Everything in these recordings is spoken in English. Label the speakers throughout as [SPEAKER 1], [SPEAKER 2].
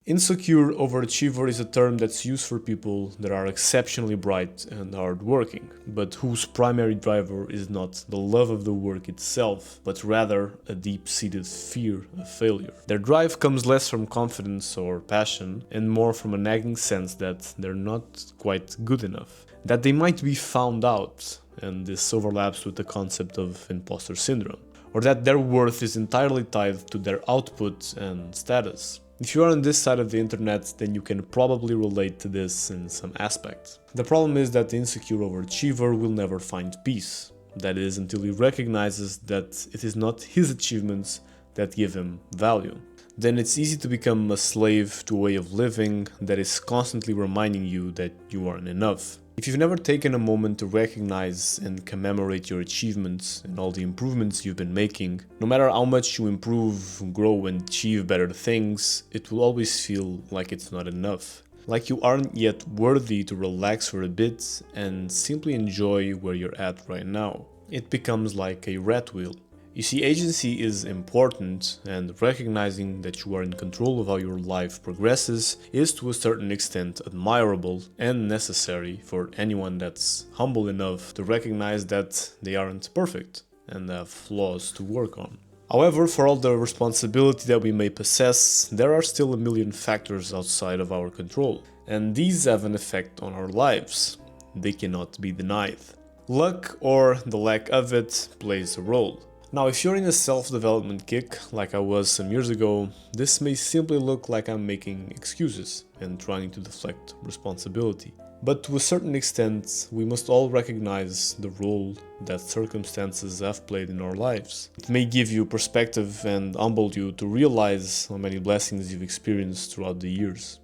[SPEAKER 1] Insecure overachiever is a term that's used for people that are exceptionally bright and hardworking, but whose primary driver is not the love of the work itself, but rather a deep-seated fear of failure. Their drive comes less from confidence or passion, and more from a nagging sense that they're not quite good enough, that they might be found out, and this overlaps with the concept of imposter syndrome, or that their worth is entirely tied to their output and status. If you are on this side of the internet, then you can probably relate to this in some aspect. The problem is that the insecure overachiever will never find peace. That is, until he recognizes that it is not his achievements that give him value. Then it's easy to become a slave to a way of living that is constantly reminding you that you aren't enough. If you've never taken a moment to recognize and commemorate your achievements and all the improvements you've been making, no matter how much you improve, grow and achieve better things, it will always feel like it's not enough. Like you aren't yet worthy to relax for a bit and simply enjoy where you're at right now. It becomes like a rat wheel. You see, agency is important, and recognizing that you are in control of how your life progresses is to a certain extent admirable and necessary for anyone that's humble enough to recognize that they aren't perfect and have flaws to work on. However, for all the responsibility that we may possess, there are still a million factors outside of our control, and these have an effect on our lives. They cannot be denied. Luck, or the lack of it, plays a role. Now, if you're in a self-development kick, like I was some years ago, this may simply look like I'm making excuses and trying to deflect responsibility. But to a certain extent, we must all recognize the role that circumstances have played in our lives. It may give you perspective and humble you to realize how many blessings you've experienced throughout the years.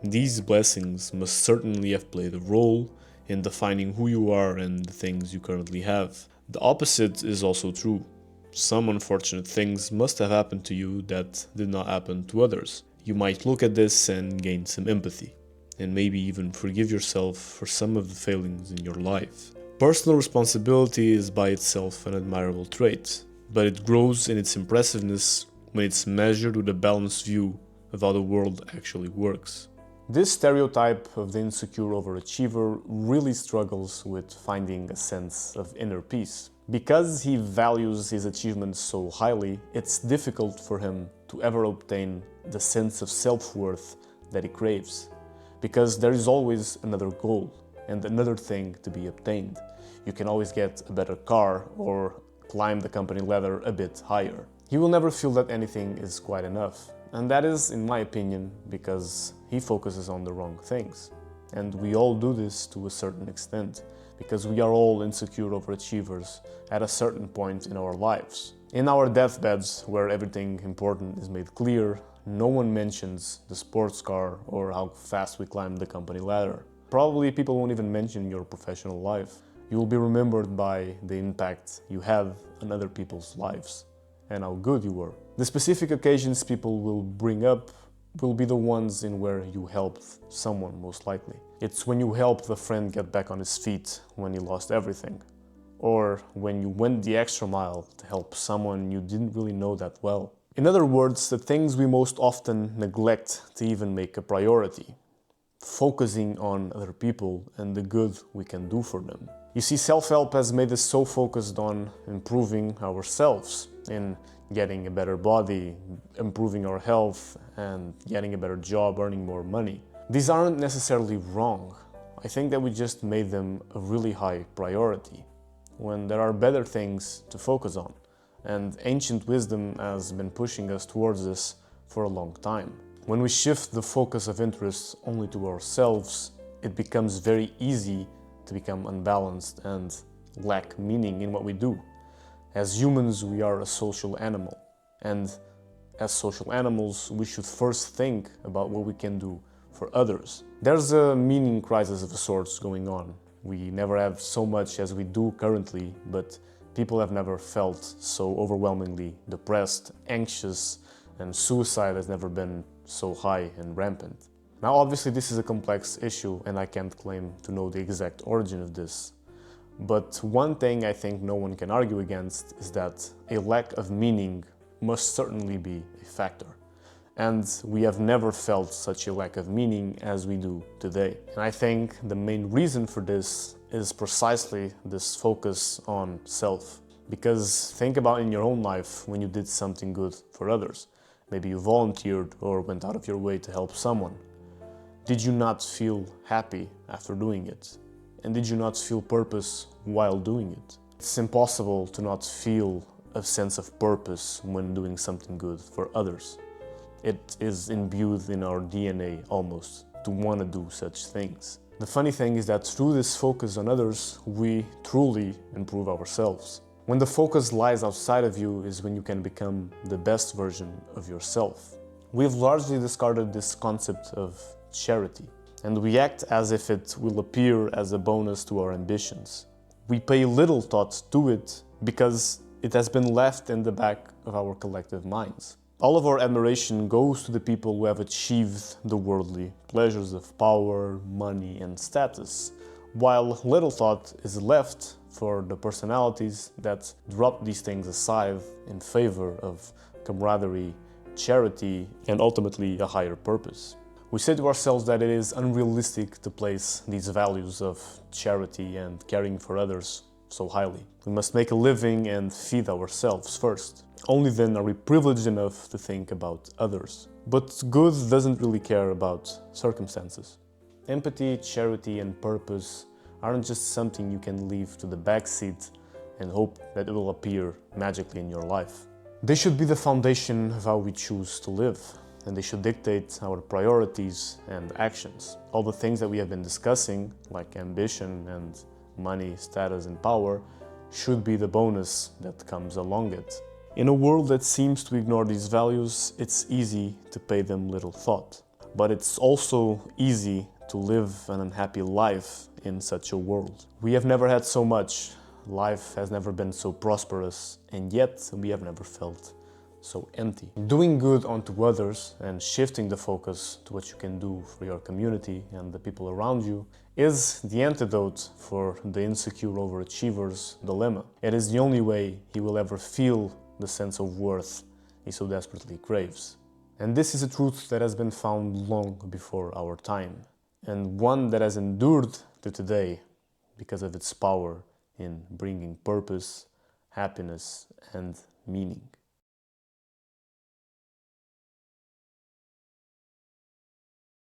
[SPEAKER 1] These blessings must certainly have played a role in defining who you are and the things you currently have. The opposite is also true. Some unfortunate things must have happened to you that did not happen to others. You might look at this and gain some empathy, and maybe even forgive yourself for some of the failings in your life. Personal responsibility is by itself an admirable trait, but it grows in its impressiveness when it's measured with a balanced view of how the world actually works. This stereotype of the insecure overachiever really struggles with finding a sense of inner peace. Because he values his achievements so highly, it's difficult for him to ever obtain the sense of self-worth that he craves. Because there is always another goal and another thing to be obtained. You can always get a better car or climb the company ladder a bit higher. He will never feel that anything is quite enough. And that is, in my opinion, because he focuses on the wrong things. And we all do this to a certain extent, because we are all insecure overachievers at a certain point in our lives. In our deathbeds, where everything important is made clear, no one mentions the sports car or how fast we climbed the company ladder. Probably people won't even mention your professional life. You will be remembered by the impact you had on other people's lives and how good you were. The specific occasions people will bring up will be the ones in where you helped someone, most likely. It's when you helped a friend get back on his feet when he lost everything. Or when you went the extra mile to help someone you didn't really know that well. In other words, the things we most often neglect to even make a priority. Focusing on other people and the good we can do for them. You see, self-help has made us so focused on improving ourselves, in getting a better body, improving our health, and getting a better job, earning more money. These aren't necessarily wrong. I think that we just made them a really high priority, when there are better things to focus on. And ancient wisdom has been pushing us towards this for a long time. When we shift the focus of interest only to ourselves, it becomes very easy to become unbalanced and lack meaning in what we do. As humans, we are a social animal, and as social animals, we should first think about what we can do for others. There's a meaning crisis of sorts going on. We never have so much as we do currently, but people have never felt so overwhelmingly depressed, anxious, and suicide has never been so high and rampant. Now, obviously, this is a complex issue, and I can't claim to know the exact origin of this. But one thing I think no one can argue against is that a lack of meaning must certainly be a factor. And we have never felt such a lack of meaning as we do today. And I think the main reason for this is precisely this focus on self. Because think about in your own life when you did something good for others. Maybe you volunteered or went out of your way to help someone. Did you not feel happy after doing it? And did you not feel purpose while doing it? It's impossible to not feel a sense of purpose when doing something good for others. It is imbued in our DNA almost to want to do such things. The funny thing is that through this focus on others, we truly improve ourselves. When the focus lies outside of you is when you can become the best version of yourself. We've largely discarded this concept of charity, and we act as if it will appear as a bonus to our ambitions. We pay little thought to it because it has been left in the back of our collective minds. All of our admiration goes to the people who have achieved the worldly pleasures of power, money, and status, while little thought is left for the personalities that drop these things aside in favor of camaraderie, charity, and ultimately a higher purpose. We say to ourselves that it is unrealistic to place these values of charity and caring for others so highly. We must make a living and feed ourselves first. Only then are we privileged enough to think about others. But good doesn't really care about circumstances. Empathy, charity, and purpose aren't just something you can leave to the back seat and hope that it will appear magically in your life. They should be the foundation of how we choose to live, and they should dictate our priorities and actions. All the things that we have been discussing, like ambition and money, status, and power, should be the bonus that comes along it. In a world that seems to ignore these values, it's easy to pay them little thought. But it's also easy to live an unhappy life in such a world. We have never had so much, life has never been so prosperous, and yet we have never felt so empty. Doing good unto others and shifting the focus to what you can do for your community and the people around you is the antidote for the insecure overachiever's dilemma. It is the only way he will ever feel the sense of worth he so desperately craves. And this is a truth that has been found long before our time, and one that has endured to today because of its power in bringing purpose, happiness, and meaning.